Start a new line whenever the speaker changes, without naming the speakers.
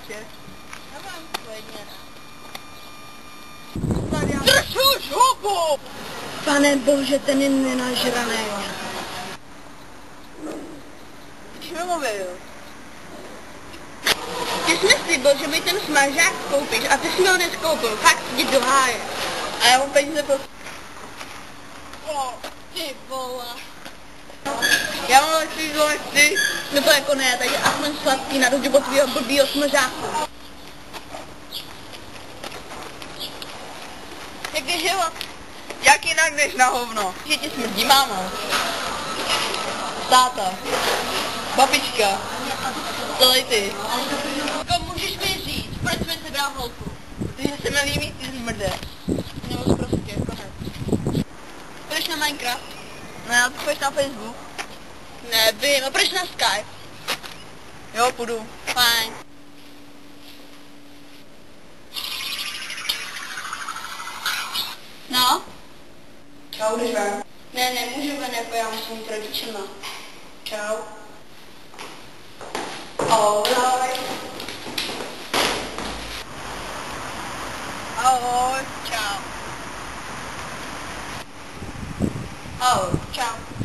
ještě.
Já mám klidně
Drž už hubu!
Pane bože, ten je nenažraný.
Když mi mluvil.
Ty jsi mi slíbil, že mi ten smažák koupíš a ty jsi mi ho neskoupil. Fakt jdi do háje.
A já mám peníze pro...
Ty vole.
Já mám lepší jídlo než ty.
No to jako ne, takže aspoň sladký na rozdíl od tvýho blbýho smažáku.
Jak je život? Jak jinak než na hovno? Že ti smrdí máma. Táta. Babička. Celý ty.
Jako můžeš mi říct, proč jsme si bral holku?
Protože se mi líbí ty zmrde.
Nebo prostě, konec. Proč na Minecraft?
Ne, a ty půjdeš na Facebook?
Nevím, a proč na Skype?
Jo, půjdu.
Fajn. No?
Čau, jdeš ven.
Ne, nemůžu ven, jako já musím jít rodičema.
Čau. Alright. Ahoj.
Čau.
Ahoj.
Čau.